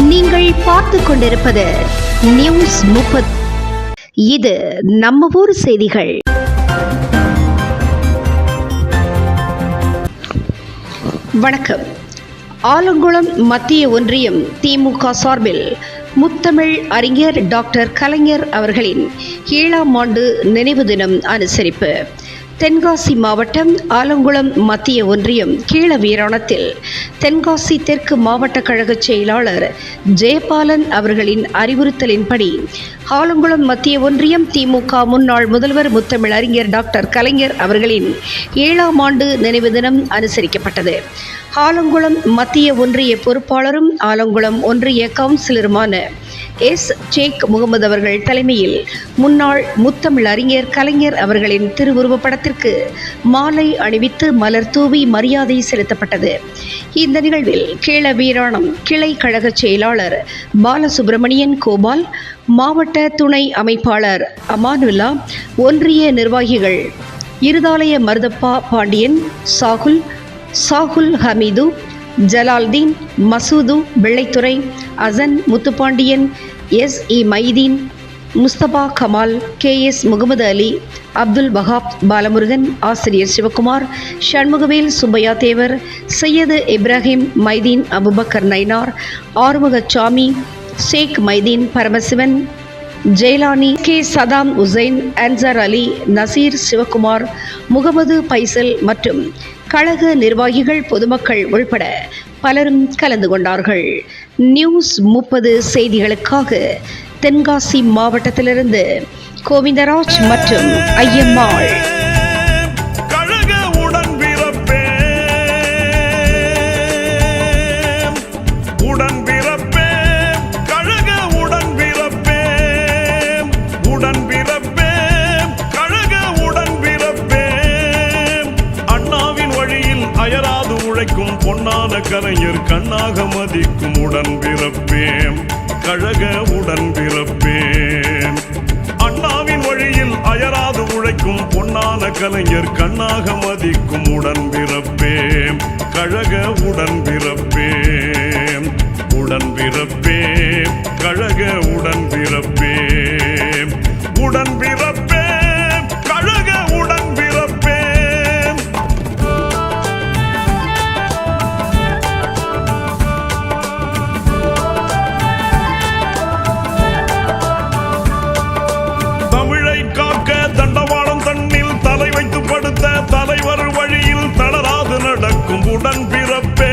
நீங்கள் பார்த்து கொண்டிருப்பது நியூஸ் 30. இது நம்ம ஊர் செய்திகள். வணக்கம். ஆலங்குளம் மத்திய ஒன்றியம் திமுக சார்பில் முத்தமிழ் அறிஞர் டாக்டர் கலைஞர் அவர்களின் 7ஆம் ஆண்டு நினைவு தினம் அனுசரிப்பு. தென்காசி மாவட்டம் ஆலங்குளம் மத்திய ஒன்றியம் கீழவீராணத்தில் தென்காசி தெற்கு மாவட்ட கழக செயலாளர் ஜெயபாலன் அவர்களின் அறிவுறுத்தலின்படி ஆலங்குளம் மத்திய ஒன்றியம் திமுக முன்னாள் முதல்வர் முத்தமிழ் அறிஞர் டாக்டர் கலைஞர் அவர்களின் 7ஆம் ஆண்டு நினைவு தினம் அனுசரிக்கப்பட்டது. ஆலங்குளம் மத்திய ஒன்றிய பொறுப்பாளரும் ஆலங்குளம் ஒன்றிய கவுன்சிலருமான ஷேக் முகமது அவர்கள் தலைமையில் முன்னாள் முத்தமிழ் அறிஞர் கலைஞர் அவர்களின் திருவுருவப் படத்திற்கு மாலை அணிவித்து மலர் தூவி மரியாதை செலுத்தப்பட்டது. இந்த நிகழ்வில் கீழவீராணம் கிளை கழக செயலாளர் பாலசுப்பிரமணியன் கோபால், மாவட்ட துணை அமைப்பாளர் அமானுல்லா, ஒன்றிய நிர்வாகிகள் இருதாலய மருதப்பா பாண்டியன், சாகுல் ஹமீது, ஜலால்தீன், மசூது, வெள்ளைத்துறை, அசன் முத்துப்பாண்டியன், SE மைதீன், முஸ்தபா கமால், KS முகமது அலி, அப்துல் வஹாப், பாலமுருகன், ஆசிரியர் சிவகுமார், சண்முகவேல், சுப்பையா தேவர், சையது இப்ராஹிம், மைதீன், அபுபக்கர் நைனார், ஆறுமுகசாமி, ஷேக் மைதீன், பரமசிவன், ஜெயலானி, K சதாம் உசைன், அன்சார் அலி, நசீர், சிவகுமார், முகமது பைசல் மற்றும் கழக நிர்வாகிகள், பொதுமக்கள் உள்பட பலரும் கலந்து கொண்டார்கள். நியூஸ் 30 செய்திகளுக்காக தென்காசி மாவட்டத்திலிருந்து கோவிந்தராஜ் மற்றும் ஐயம்மாள். பொன்னான கலைஞர் கண்ணாக மதிக்கும் உடன்பிறப்பேம், கழக உடன்பிறப்பேம். அண்ணாவின் வழியில் அயராது உழைக்கும் பொன்னான கலைஞர் கண்ணாக மதிக்கும் உடன்பிறப்பேம், கழக உடன்பிறப்பேம். உடன்பிறப்பேம், கழக உடன்பிறப்பேம். உடன்பிறப்பேம், கழக உடன்பிறப்பேம். தண்டவாளம் தன்னில் தலை வைத்து படுத்த தலைவர் வழியில் தளராது நடக்கும் உடன்பிறப்பே.